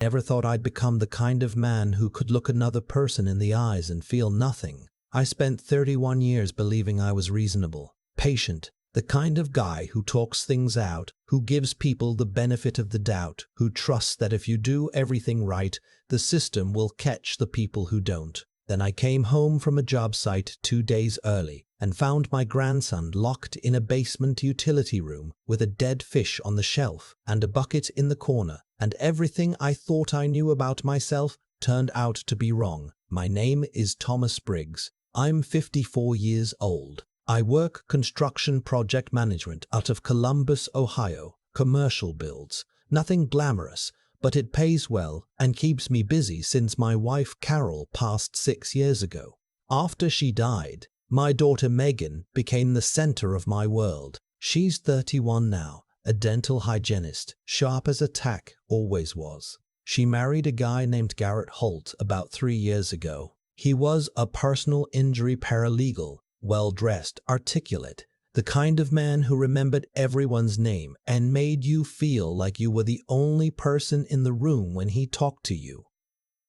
Never thought I'd become the kind of man who could look another person in the eyes and feel nothing. I spent 31 years believing I was reasonable, patient, the kind of guy who talks things out, who gives people the benefit of the doubt, who trusts that if you do everything right, the system will catch the people who don't. Then I came home from a job site 2 days early and found my grandson locked in a basement utility room with a dead fish on the shelf and a bucket in the corner, and everything I thought I knew about myself turned out to be wrong. My name is Thomas Briggs. I'm 54 years old. I work construction project management out of Columbus, Ohio. Commercial builds. Nothing glamorous, but it pays well and keeps me busy since my wife Carol passed 6 years ago. After she died, my daughter Megan became the center of my world. She's 31 now, a dental hygienist, sharp as a tack, always was. She married a guy named Garrett Holt about 3 years ago. He was a personal injury paralegal, well-dressed, articulate, the kind of man who remembered everyone's name and made you feel like you were the only person in the room when he talked to you.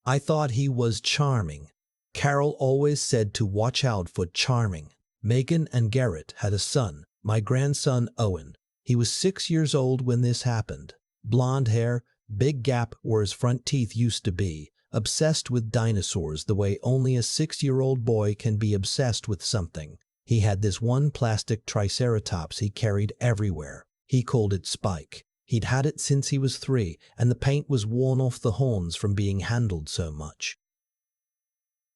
I thought he was charming. Carol always said to watch out for charming. Megan and Garrett had a son, my grandson Owen. He was 6 years old when this happened. Blonde hair, big gap where his front teeth used to be, obsessed with dinosaurs the way only a 6-year-old boy can be obsessed with something. He had this one plastic triceratops he carried everywhere. He called it Spike. He'd had it since he was 3, and the paint was worn off the horns from being handled so much.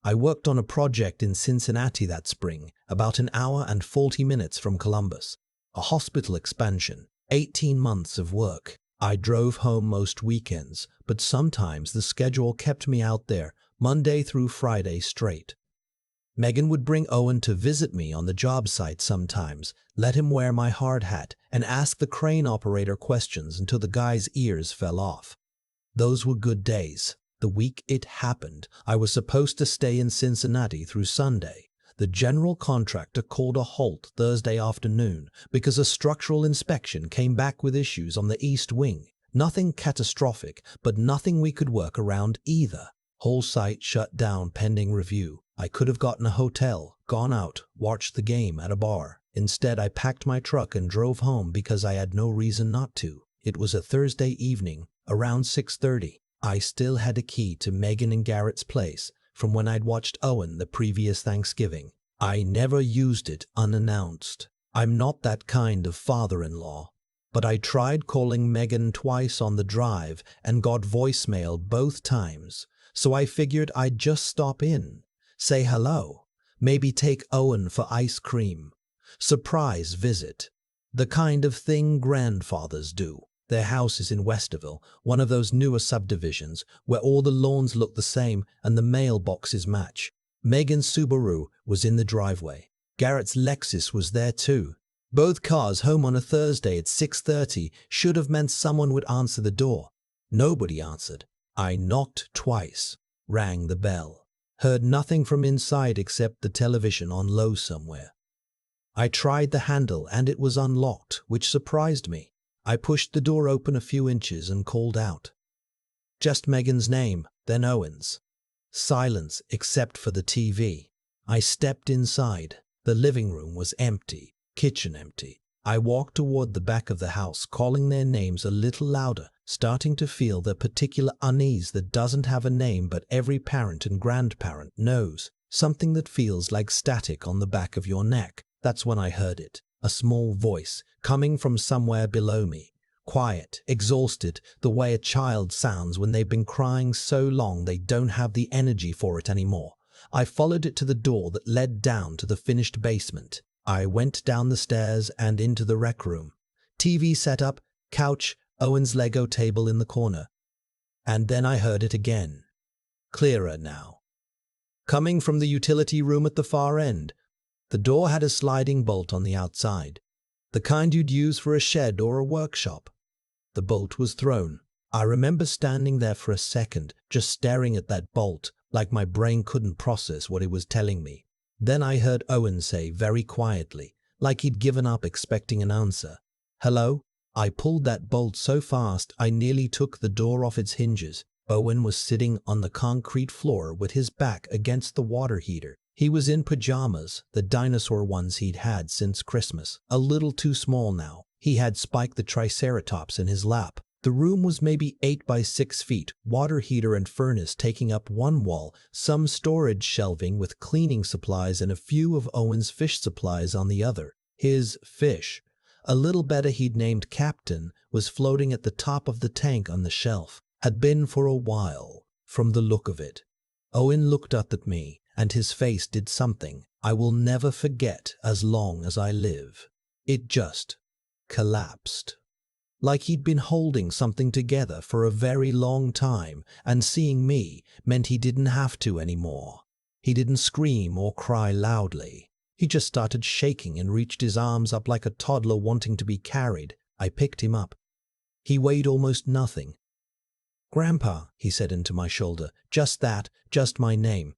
I worked on a project in Cincinnati that spring, about an hour and 40 minutes from Columbus. A hospital expansion, 18 months of work. I drove home most weekends, but sometimes the schedule kept me out there, Monday through Friday straight. Megan would bring Owen to visit me on the job site sometimes, let him wear my hard hat, and ask the crane operator questions until the guy's ears fell off. Those were good days. The week it happened, I was supposed to stay in Cincinnati through Sunday. The general contractor called a halt Thursday afternoon because a structural inspection came back with issues on the east wing. Nothing catastrophic, but nothing we could work around either. Whole site shut down pending review. I could have gotten a hotel, gone out, watched the game at a bar. Instead, I packed my truck and drove home because I had no reason not to. It was a Thursday evening, around 6:30. I still had a key to Megan and Garrett's place from when I'd watched Owen the previous Thanksgiving. I never used it unannounced. I'm not that kind of father-in-law. But I tried calling Megan twice on the drive and got voicemail both times, so I figured I'd just stop in, say hello, maybe take Owen for ice cream. Surprise visit. The kind of thing grandfathers do. Their house is in Westerville, one of those newer subdivisions where all the lawns look the same and the mailboxes match. Megan's Subaru was in the driveway. Garrett's Lexus was there too. Both cars home on a Thursday at 6:30 should have meant someone would answer the door. Nobody answered. I knocked twice, rang the bell, heard nothing from inside except the television on low somewhere. I tried the handle and it was unlocked, which surprised me. I pushed the door open a few inches and called out. Just Megan's name, then Owen's. Silence except for the TV. I stepped inside. The living room was empty, kitchen empty. I walked toward the back of the house, calling their names a little louder, starting to feel the particular unease that doesn't have a name but every parent and grandparent knows. Something that feels like static on the back of your neck. That's when I heard it. A small voice coming from somewhere below me. Quiet, exhausted, the way a child sounds when they've been crying so long they don't have the energy for it anymore. I followed it to the door that led down to the finished basement. I went down the stairs and into the rec room. TV set up, couch, Owen's Lego table in the corner. And then I heard it again. Clearer now. Coming from the utility room at the far end. The door had a sliding bolt on the outside, the kind you'd use for a shed or a workshop. The bolt was thrown. I remember standing there for a second, just staring at that bolt, like my brain couldn't process what it was telling me. Then I heard Owen say very quietly, like he'd given up expecting an answer, "Hello?" I pulled that bolt so fast I nearly took the door off its hinges. Owen was sitting on the concrete floor with his back against the water heater. He was in pajamas, the dinosaur ones he'd had since Christmas, a little too small now. He had Spike the Triceratops in his lap. The room was maybe 8 by 6 feet, water heater and furnace taking up one wall, some storage shelving with cleaning supplies and a few of Owen's fish supplies on the other. His fish, a little betta he'd named Captain, was floating at the top of the tank on the shelf. Had been for a while, from the look of it. Owen looked up at me, and his face did something I will never forget as long as I live. It just collapsed. Like he'd been holding something together for a very long time, and seeing me meant he didn't have to anymore. He didn't scream or cry loudly. He just started shaking and reached his arms up like a toddler wanting to be carried. I picked him up. He weighed almost nothing. "Grandpa," he said into my shoulder, "just that, just my name."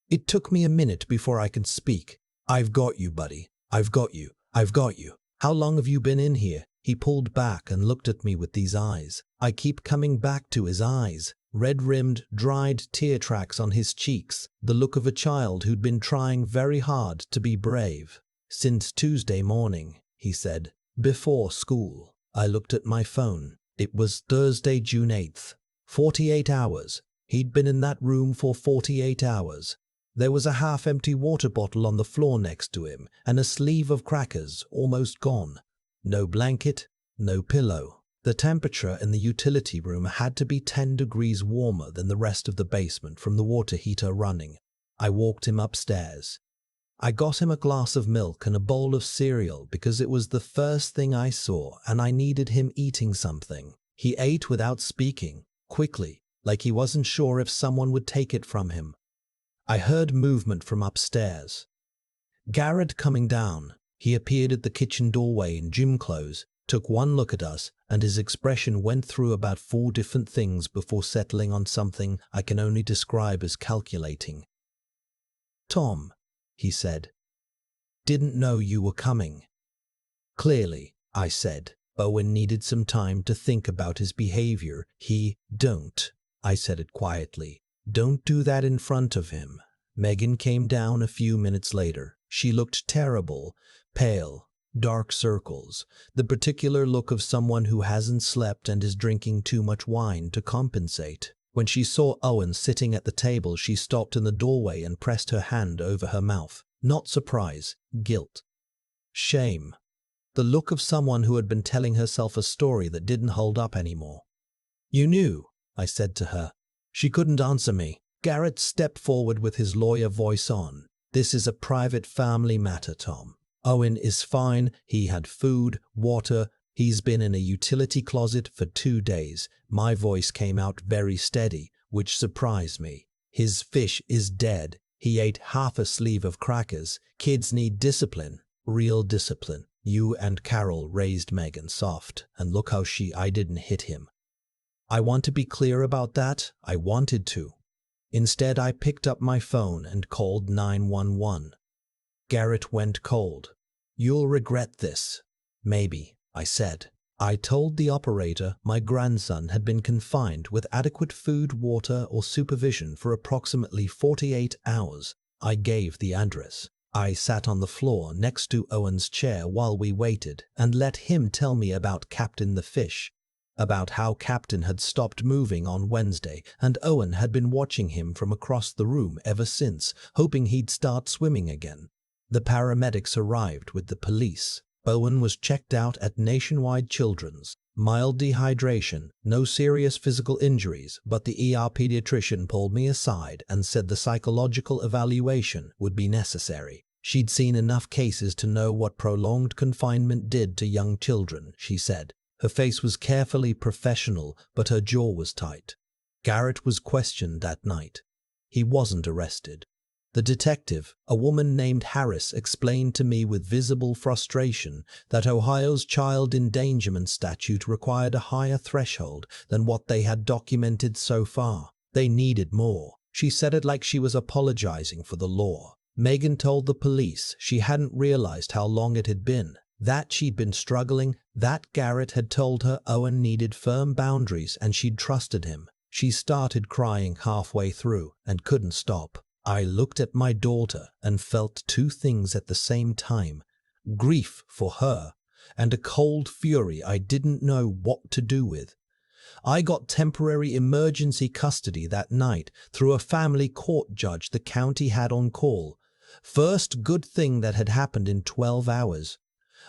It took me a minute before I could speak. "I've got you, buddy. I've got you. I've got you. How long have you been in here?" He pulled back and looked at me with these eyes. I keep coming back to his eyes. Red-rimmed, dried tear tracks on his cheeks. The look of a child who'd been trying very hard to be brave. "Since Tuesday morning," he said. "Before school." I looked at my phone. It was Thursday, June 8th. 48 hours. He'd been in that room for 48 hours. There was a half-empty water bottle on the floor next to him, and a sleeve of crackers, almost gone. No blanket, no pillow. The temperature in the utility room had to be 10 degrees warmer than the rest of the basement from the water heater running. I walked him upstairs. I got him a glass of milk and a bowl of cereal because it was the first thing I saw and I needed him eating something. He ate without speaking, quickly, like he wasn't sure if someone would take it from him. I heard movement from upstairs. Garrett coming down. He appeared at the kitchen doorway in gym clothes, took one look at us, and his expression went through about 4 different things before settling on something I can only describe as calculating. "Tom," he said, "didn't know you were coming." "Clearly," I said. Owen needed some time to think about his behavior. Don't. I said it quietly. "Don't do that in front of him." Megan came down a few minutes later. She looked terrible, pale, dark circles, the particular look of someone who hasn't slept and is drinking too much wine to compensate. When she saw Owen sitting at the table, she stopped in the doorway and pressed her hand over her mouth. Not surprise, guilt, shame. The look of someone who had been telling herself a story that didn't hold up anymore. "You knew," I said to her. She couldn't answer me. Garrett stepped forward with his lawyer voice on. "This is a private family matter, Tom. Owen is fine. He had food, water. He's been in a utility closet for 2 days. My voice came out very steady, which surprised me. "His fish is dead. He ate half a sleeve of crackers. Kids need discipline. Real discipline. You and Carol raised Megan soft, and look how I didn't hit him." I want to be clear about that. I wanted to. Instead, I picked up my phone and called 911. Garrett went cold. "You'll regret this." "Maybe," I said. I told the operator my grandson had been confined with adequate food, water, or supervision for approximately 48 hours. I gave the address. I sat on the floor next to Owen's chair while we waited and let him tell me about Captain the Fish, about how Captain had stopped moving on Wednesday and Owen had been watching him from across the room ever since, hoping he'd start swimming again. The paramedics arrived with the police. Owen was checked out at Nationwide Children's. Mild dehydration, no serious physical injuries, but the ER pediatrician pulled me aside and said the psychological evaluation would be necessary. She'd seen enough cases to know what prolonged confinement did to young children, she said. Her face was carefully professional, but her jaw was tight. Garrett was questioned that night. He wasn't arrested. The detective, a woman named Harris, explained to me with visible frustration that Ohio's child endangerment statute required a higher threshold than what they had documented so far. They needed more. She said it like she was apologizing for the law. Megan told the police she hadn't realized how long it had been, that she'd been struggling, that Garrett had told her Owen needed firm boundaries and she'd trusted him. She started crying halfway through and couldn't stop. I looked at my daughter and felt two things at the same time: grief for her and a cold fury I didn't know what to do with. I got temporary emergency custody that night through a family court judge the county had on call. First good thing that had happened in 12 hours.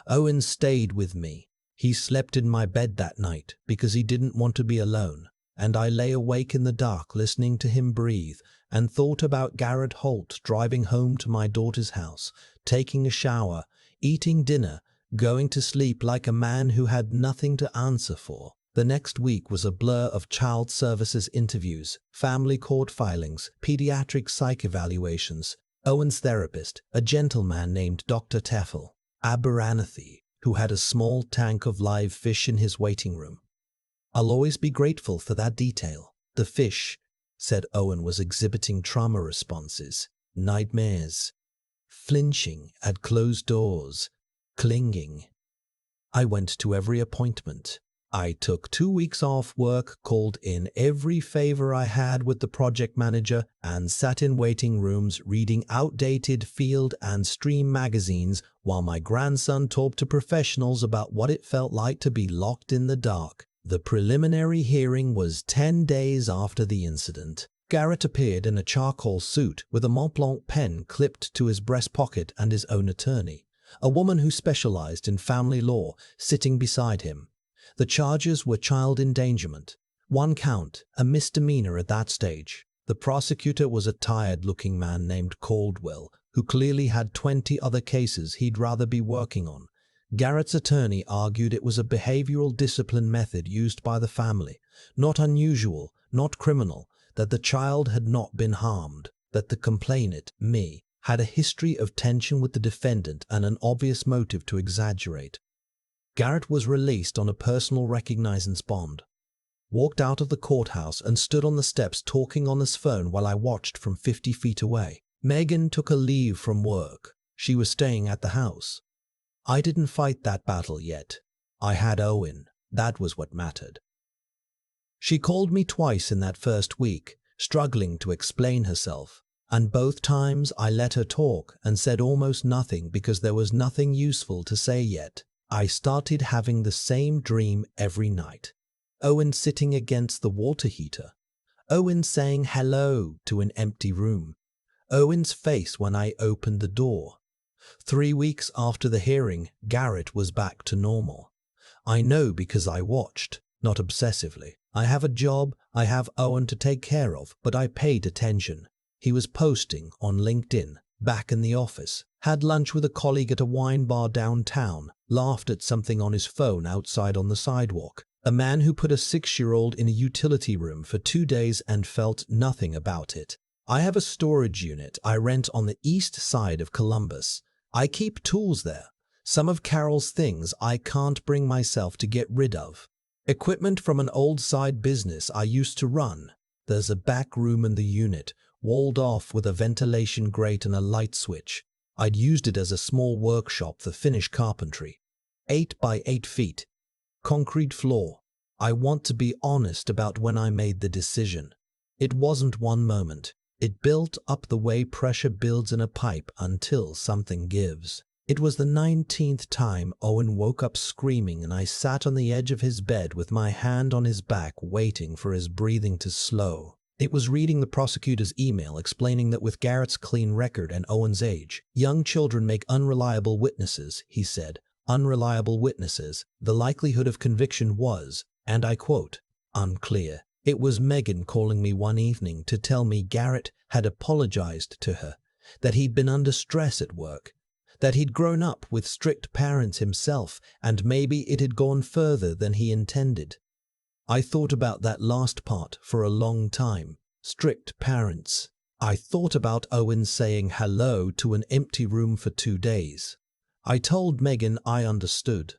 Owen stayed with me. He slept in my bed that night because he didn't want to be alone, and I lay awake in the dark listening to him breathe and thought about Garrett Holt driving home to my daughter's house, taking a shower, eating dinner, going to sleep like a man who had nothing to answer for. The next week was a blur of child services interviews, family court filings, pediatric psych evaluations. Owen's therapist, a gentleman named Dr. Teffel Aberanathy, who had a small tank of live fish in his waiting room. I'll always be grateful for that detail. The fish, said Owen, was exhibiting trauma responses, nightmares, flinching at closed doors, clinging. I went to every appointment. I took 2 weeks off work, called in every favor I had with the project manager, and sat in waiting rooms reading outdated field and stream magazines while my grandson talked to professionals about what it felt like to be locked in the dark. The preliminary hearing was 10 days after the incident. Garrett appeared in a charcoal suit with a Mont Blanc pen clipped to his breast pocket and his own attorney, a woman who specialized in family law, sitting beside him. The charges were child endangerment. 1 count, a misdemeanor at that stage. The prosecutor was a tired-looking man named Caldwell, who clearly had 20 other cases he'd rather be working on. Garrett's attorney argued it was a behavioral discipline method used by the family, not unusual, not criminal, that the child had not been harmed, that the complainant, me, had a history of tension with the defendant and an obvious motive to exaggerate. Garrett was released on a personal recognizance bond, walked out of the courthouse and stood on the steps talking on his phone while I watched from 50 feet away. Megan took a leave from work. She was staying at the house. I didn't fight that battle yet. I had Owen. That was what mattered. She called me twice in that first week, struggling to explain herself, and both times I let her talk and said almost nothing because there was nothing useful to say yet. I started having the same dream every night. Owen sitting against the water heater. Owen saying hello to an empty room. Owen's face when I opened the door. 3 weeks after the hearing, Garrett was back to normal. I know because I watched, not obsessively. I have a job, I have Owen to take care of, but I paid attention. He was posting on LinkedIn, back in the office, had lunch with a colleague at a wine bar downtown, laughed at something on his phone outside on the sidewalk. A man who put a 6-year-old in a utility room for 2 days and felt nothing about it. I have a storage unit I rent on the east side of Columbus. I keep tools there. Some of Carol's things I can't bring myself to get rid of. Equipment from an old side business I used to run. There's a back room in the unit, walled off with a ventilation grate and a light switch. I'd used it as a small workshop for finished carpentry. 8 by 8 feet. Concrete floor. I want to be honest about when I made the decision. It wasn't one moment. It built up the way pressure builds in a pipe until something gives. It was the 19th time Owen woke up screaming and I sat on the edge of his bed with my hand on his back waiting for his breathing to slow. It was reading the prosecutor's email explaining that with Garrett's clean record and Owen's age, young children make unreliable witnesses, he said. Unreliable witnesses. The likelihood of conviction was, and I quote, unclear. It was Megan calling me one evening to tell me Garrett had apologized to her, that he'd been under stress at work, that he'd grown up with strict parents himself, and maybe it had gone further than he intended. I thought about that last part for a long time. Strict parents. I thought about Owen saying hello to an empty room for 2 days. I told Megan I understood.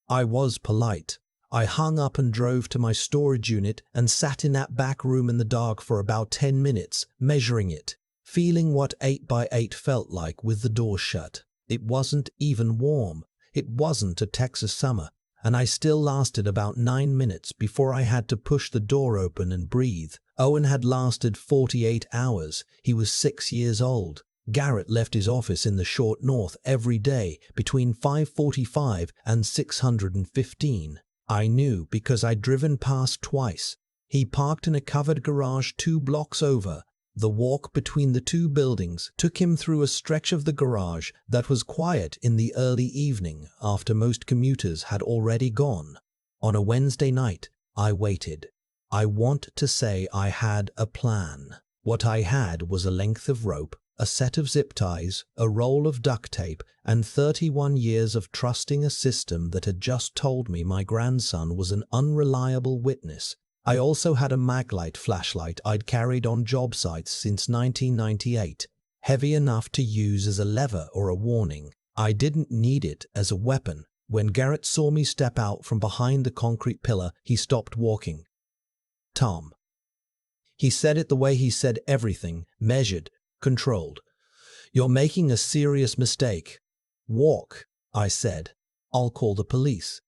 I was polite. I hung up and drove to my storage unit and sat in that back room in the dark for about 10 minutes, measuring it, feeling what 8 by 8 felt like with the door shut. It wasn't even warm. It wasn't a Texas summer. and I still lasted about 9 minutes before I had to push the door open and breathe. Owen had lasted 48 hours. He was 6 years old. Garrett left his office in the short north every day between 5:45 and 6:15. I knew because I'd driven past twice. He parked in a covered garage 2 blocks over. The walk between the 2 buildings took him through a stretch of the garage that was quiet in the early evening after most commuters had already gone. On a Wednesday night, I waited. I want to say I had a plan. What I had was a length of rope, a set of zip ties, a roll of duct tape, and 31 years of trusting a system that had just told me my grandson was an unreliable witness. I also had a Maglite flashlight I'd carried on job sites since 1998, heavy enough to use as a lever or a warning. I didn't need it as a weapon. When Garrett saw me step out from behind the concrete pillar, he stopped walking. "Tom." He said it the way he said everything, measured, controlled. "You're making a serious mistake." "Walk," I said. "I'll call the police."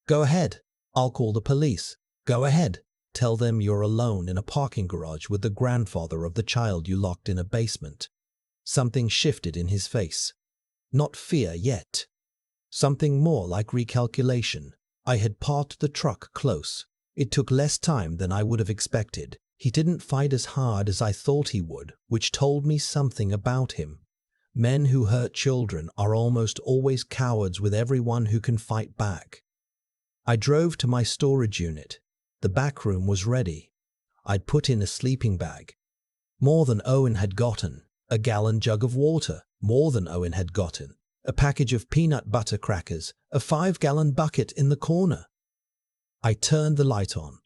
"Go ahead." "I'll call the police." "Go ahead. Tell them you're alone in a parking garage with the grandfather of the child you locked in a basement." Something shifted in his face. Not fear yet. Something more like recalculation. I had parked the truck close. It took less time than I would have expected. He didn't fight as hard as I thought he would, which told me something about him. Men who hurt children are almost always cowards with everyone who can fight back. I drove to my storage unit. The back room was ready. I'd put in a sleeping bag. More than Owen had gotten. A gallon jug of water. More than Owen had gotten. A package of peanut butter crackers. A 5-gallon bucket in the corner. I turned the light on.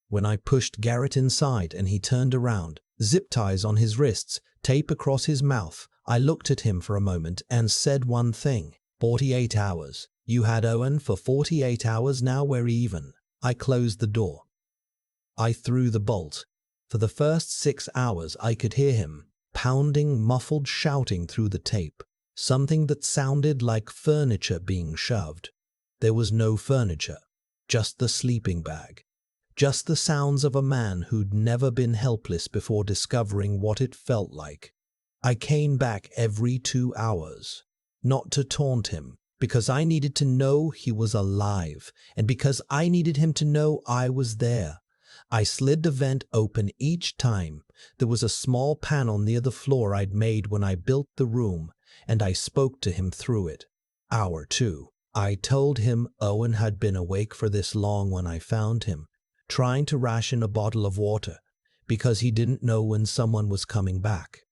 When I pushed Garrett inside and he turned around, zip ties on his wrists, tape across his mouth, I looked at him for a moment and said one thing. 48 hours. You had Owen for 48 hours, now we're even. I closed the door. I threw the bolt. For the first 6 hours I could hear him, pounding, muffled shouting through the tape, something that sounded like furniture being shoved. There was no furniture, just the sleeping bag. Just the sounds of a man who'd never been helpless before discovering what it felt like. I came back every 2 hours, not to taunt him, because I needed to know he was alive, and because I needed him to know I was there. I slid the vent open each time. There was a small panel near the floor I'd made when I built the room, and I spoke to him through it. Hour 2. I told him Owen had been awake for this long when I found him, trying to ration a bottle of water, because he didn't know when someone was coming back.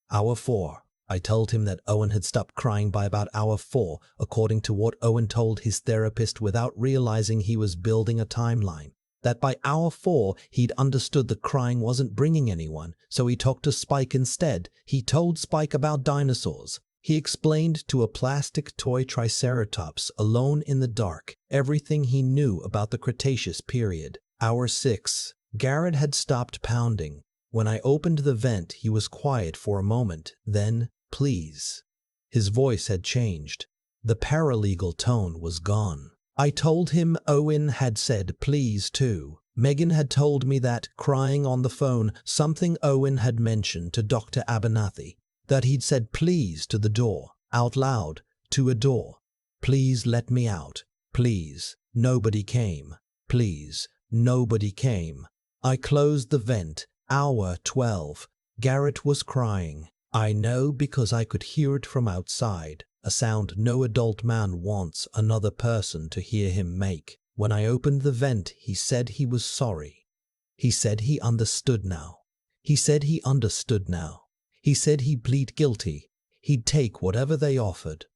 Hour 4. I told him that Owen had stopped crying by about hour 4, according to what Owen told his therapist without realizing he was building a timeline. That by hour 4, he'd understood the crying wasn't bringing anyone, so he talked to Spike instead. He told Spike about dinosaurs. He explained to a plastic toy triceratops alone in the dark everything he knew about the Cretaceous period. Hour 6. Garrett had stopped pounding. When I opened the vent, he was quiet for a moment. Then, "Please." His voice had changed. The paralegal tone was gone. I told him Owen had said please too. Megan had told me that, crying on the phone, something Owen had mentioned to Dr. Abernathy, that he'd said please to the door, out loud, to a door. "Please let me out. Please." Nobody came. Please. Nobody came. I closed the vent. Hour 12. Garrett was crying. I know because I could hear it from outside, a sound no adult man wants another person to hear him make. When I opened the vent, he said he was sorry. He said he understood now. He said he understood now. He said he'd plead guilty. He'd take whatever they offered.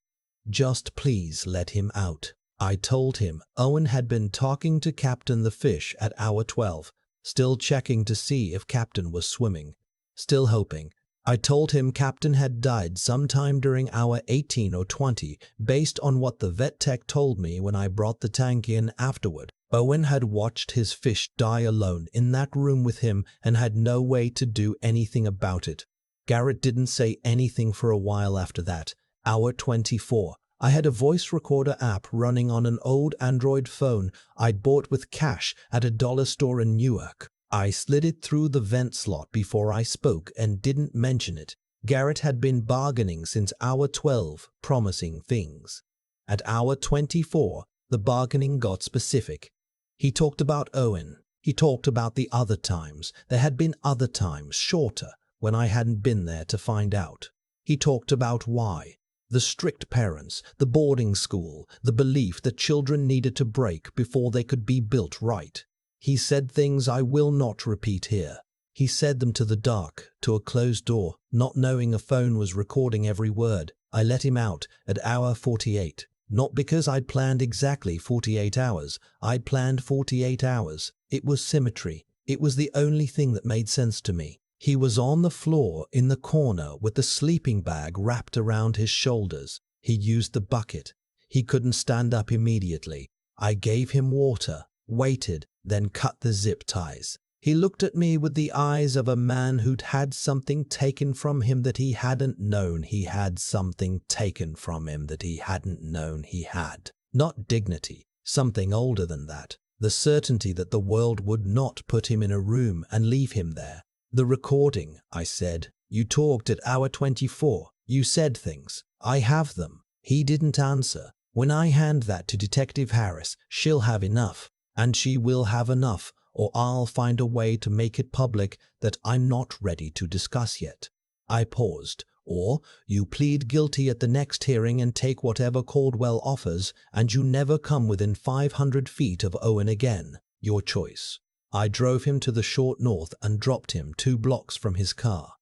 Just please let him out. I told him Owen had been talking to Captain the Fish at hour 12, still checking to see if Captain was swimming, still hoping. I told him Captain had died sometime during hour 18 or 20, based on what the vet tech told me when I brought the tank in afterward. Owen had watched his fish die alone in that room with him and had no way to do anything about it. Garrett didn't say anything for a while after that. Hour 24. I had a voice recorder app running on an old Android phone I'd bought with cash at a dollar store in Newark. I slid it through the vent slot before I spoke and didn't mention it. Garrett had been bargaining since hour 12, promising things. At hour 24, the bargaining got specific. He talked about Owen. He talked about the other times. There had been other times, shorter, when I hadn't been there to find out. He talked about why. The strict parents, the boarding school, the belief that children needed to break before they could be built right. He said things I will not repeat here. He said them to the dark, to a closed door, not knowing a phone was recording every word. I let him out at hour 48. Not because I'd planned exactly 48 hours. I'd planned 48 hours. It was symmetry. It was the only thing that made sense to me. He was on the floor in the corner with the sleeping bag wrapped around his shoulders. He used the bucket. He couldn't stand up immediately. I gave him water, waited, then cut the zip ties. He looked at me with the eyes of a man who'd had something taken from him that he hadn't known he had. Something taken from him that he hadn't known he had. Not dignity, something older than that. The certainty that the world would not put him in a room and leave him there. The recording, I said. You talked at hour 24. You said things. I have them. He didn't answer. When I hand that to Detective Harris, she'll have enough. And she will have enough, or I'll find a way to make it public that I'm not ready to discuss yet. I paused. Or you plead guilty at the next hearing and take whatever Caldwell offers, and you never come within 500 feet of Owen again. Your choice. I drove him to the short north and dropped him 2 blocks from his car.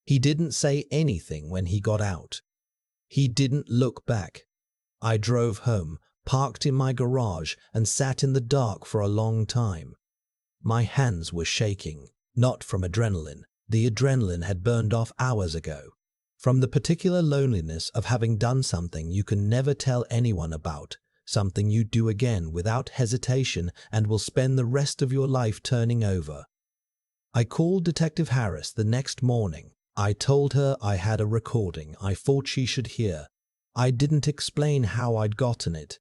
He didn't say anything when he got out. He didn't look back. I drove home, parked in my garage, and sat in the dark for a long time. My hands were shaking, not from adrenaline. The adrenaline had burned off hours ago. From the particular loneliness of having done something you can never tell anyone about, something you do again without hesitation and will spend the rest of your life turning over. I called Detective Harris the next morning. I told her I had a recording I thought she should hear. I didn't explain how I'd gotten it.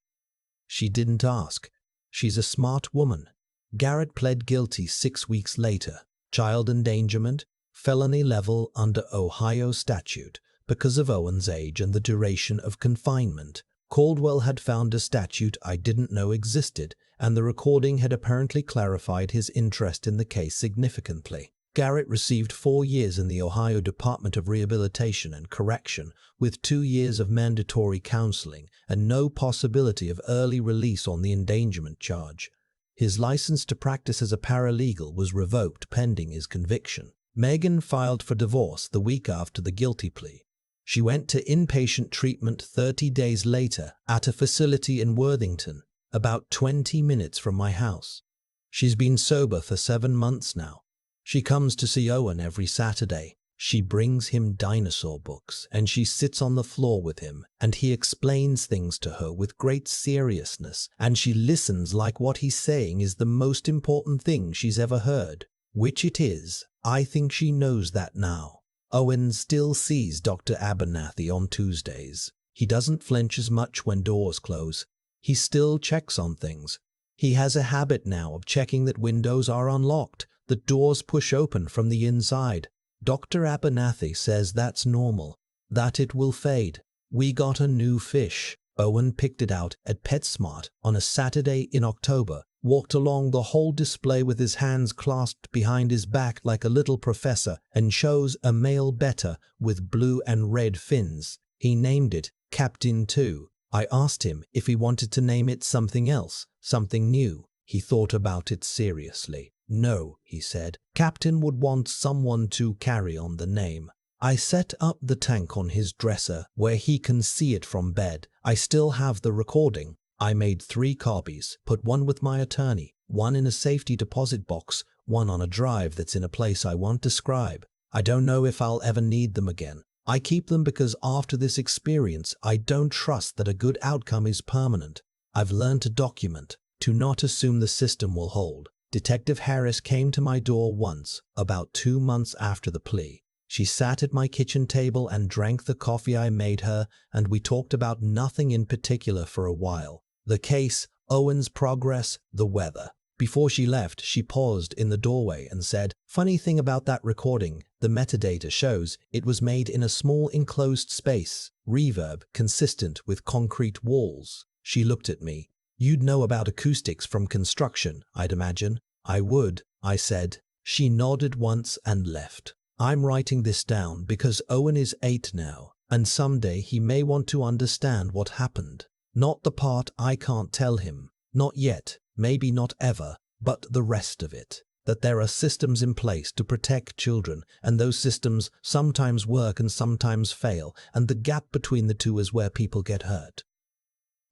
She didn't ask. She's a smart woman. Garrett pled guilty 6 weeks later. Child endangerment, felony level under Ohio statute, because of Owen's age and the duration of confinement. Caldwell had found a statute I didn't know existed, and the recording had apparently clarified his interest in the case significantly. Garrett received 4 years in the Ohio Department of Rehabilitation and Correction, with 2 years of mandatory counseling and no possibility of early release on the endangerment charge. His license to practice as a paralegal was revoked pending his conviction. Megan filed for divorce the week after the guilty plea. She went to inpatient treatment 30 days later at a facility in Worthington, about 20 minutes from my house. She's been sober for 7 months now. She comes to see Owen every Saturday. She brings him dinosaur books, and she sits on the floor with him, and he explains things to her with great seriousness, and she listens like what he's saying is the most important thing she's ever heard. Which it is. I think she knows that now. Owen still sees Dr. Abernathy on Tuesdays. He doesn't flinch as much when doors close. He still checks on things. He has a habit now of checking that windows are unlocked, that doors push open from the inside. Dr. Abernathy says that's normal, that it will fade. We got a new fish. Owen picked it out at PetSmart on a Saturday in October, walked along the whole display with his hands clasped behind his back like a little professor, and chose a male betta with blue and red fins. He named it Captain 2. I asked him if he wanted to name it something else, something new. He thought about it seriously. No, he said. Captain would want someone to carry on the name. I set up the tank on his dresser where he can see it from bed. I still have the recording. I made 3 copies, put one with my attorney, one in a safety deposit box, one on a drive that's in a place I won't describe. I don't know if I'll ever need them again. I keep them because after this experience, I don't trust that a good outcome is permanent. I've learned to document, to not assume the system will hold. Detective Harris came to my door once, about 2 months after the plea. She sat at my kitchen table and drank the coffee I made her, and we talked about nothing in particular for a while. The case, Owen's progress, the weather. Before she left, she paused in the doorway and said, "Funny thing about that recording, the metadata shows it was made in a small enclosed space, reverb consistent with concrete walls." She looked at me. "You'd know about acoustics from construction, I'd imagine." "I would," I said. She nodded once and left. I'm writing this down because Owen is 8 now, and someday he may want to understand what happened. Not the part I can't tell him. Not yet, maybe not ever, but the rest of it. That there are systems in place to protect children, and those systems sometimes work and sometimes fail, and the gap between the two is where people get hurt.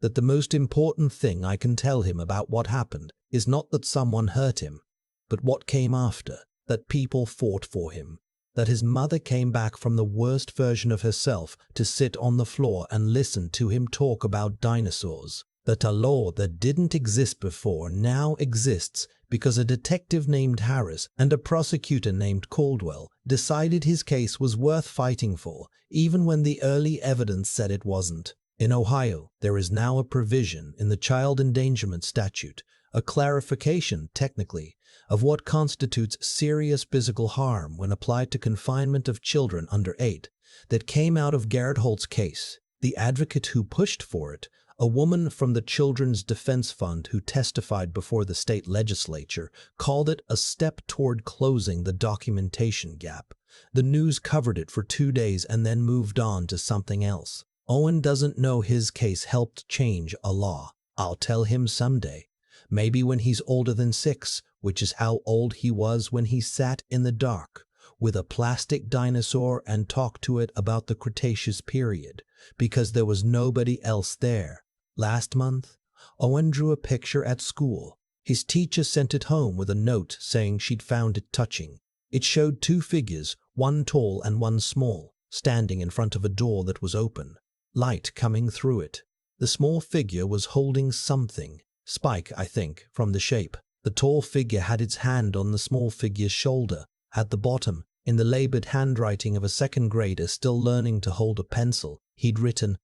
That the most important thing I can tell him about what happened is not that someone hurt him, but what came after, that people fought for him. That his mother came back from the worst version of herself to sit on the floor and listen to him talk about dinosaurs. That a law that didn't exist before now exists because a detective named Harris and a prosecutor named Caldwell decided his case was worth fighting for, even when the early evidence said it wasn't. In Ohio, there is now a provision in the Child Endangerment Statute, a clarification, technically, of what constitutes serious physical harm when applied to confinement of children under 8, that came out of Garrett Holt's case. The advocate who pushed for it, a woman from the Children's Defense Fund who testified before the state legislature, called it a step toward closing the documentation gap. The news covered it for 2 days and then moved on to something else. Owen doesn't know his case helped change a law. I'll tell him someday. Maybe when he's older than 6, which is how old he was when he sat in the dark with a plastic dinosaur and talked to it about the Cretaceous period, because there was nobody else there. Last month, Owen drew a picture at school. His teacher sent it home with a note saying she'd found it touching. It showed 2 figures, one tall and one small, standing in front of a door that was open, light coming through it. The small figure was holding something. Spike, I think, from the shape. The tall figure had its hand on the small figure's shoulder. At the bottom, in the labored handwriting of a 2nd grader still learning to hold a pencil, he'd written,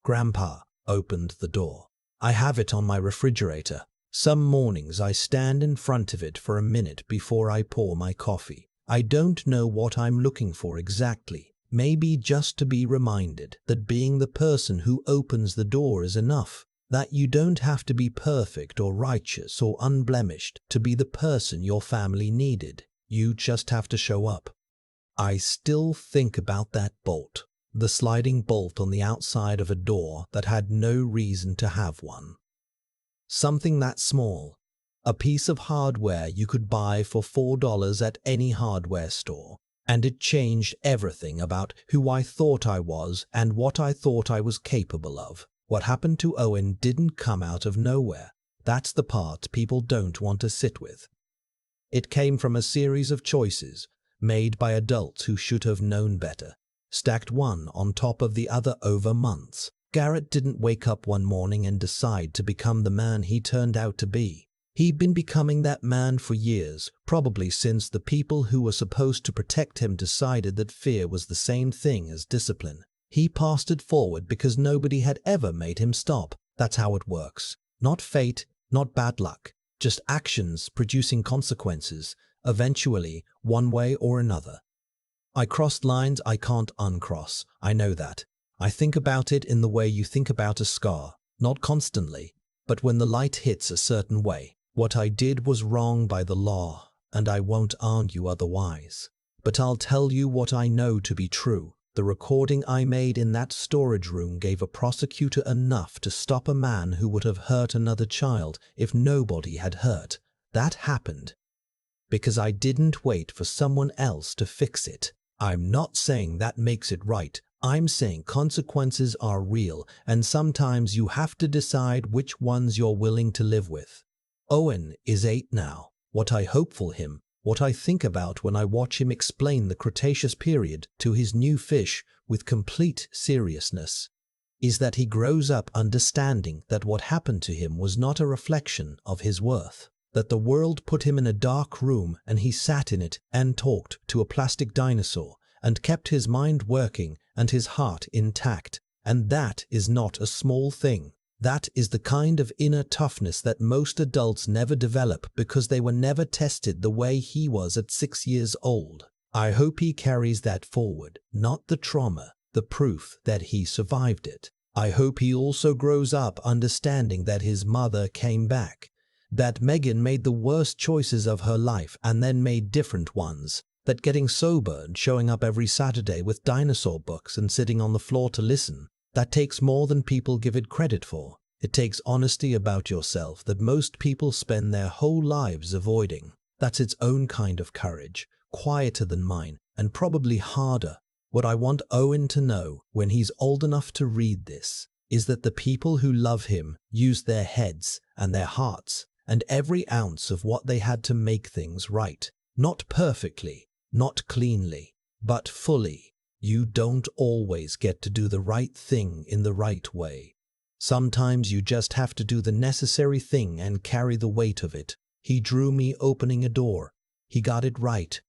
"Grandpa opened the door." I have it on my refrigerator. Some mornings I stand in front of it for a minute before I pour my coffee. I don't know what I'm looking for exactly. Maybe just to be reminded that being the person who opens the door is enough. That you don't have to be perfect or righteous or unblemished to be the person your family needed. You just have to show up. I still think about that bolt, the sliding bolt on the outside of a door that had no reason to have one. Something that small, a piece of hardware you could buy for $4 at any hardware store, and it changed everything about who I thought I was and what I thought I was capable of. What happened to Owen didn't come out of nowhere. That's the part people don't want to sit with. It came from a series of choices made by adults who should have known better, stacked one on top of the other over months. Garrett didn't wake up one morning and decide to become the man he turned out to be. He'd been becoming that man for years, probably since the people who were supposed to protect him decided that fear was the same thing as discipline. He passed it forward because nobody had ever made him stop. That's how it works. Not fate, not bad luck, just actions producing consequences, eventually, one way or another. I crossed lines I can't uncross. I know that. I think about it in the way you think about a scar. Not constantly, but when the light hits a certain way. What I did was wrong by the law, and I won't argue otherwise. But I'll tell you what I know to be true. The recording I made in that storage room gave a prosecutor enough to stop a man who would have hurt another child if nobody had hurt. That happened because I didn't wait for someone else to fix it. I'm not saying that makes it right. I'm saying consequences are real, and sometimes you have to decide which ones you're willing to live with. Owen is 8 now. What I hope for him, what I think about when I watch him explain the Cretaceous period to his new fish with complete seriousness, is that he grows up understanding that what happened to him was not a reflection of his worth, that the world put him in a dark room and he sat in it and talked to a plastic dinosaur, and kept his mind working and his heart intact. And that is not a small thing. That is the kind of inner toughness that most adults never develop because they were never tested the way he was at 6 years old. I hope he carries that forward, not the trauma, the proof that he survived it. I hope he also grows up understanding that his mother came back, that Megan made the worst choices of her life and then made different ones, that getting sober and showing up every Saturday with dinosaur books and sitting on the floor to listen, that takes more than people give it credit for. It takes honesty about yourself that most people spend their whole lives avoiding. That's its own kind of courage, quieter than mine, and probably harder. What I want Owen to know when he's old enough to read this is that the people who love him used their heads and their hearts and every ounce of what they had to make things right. Not perfectly, not cleanly, but fully. You don't always get to do the right thing in the right way. Sometimes you just have to do the necessary thing and carry the weight of it. He drew me opening a door. He got it right.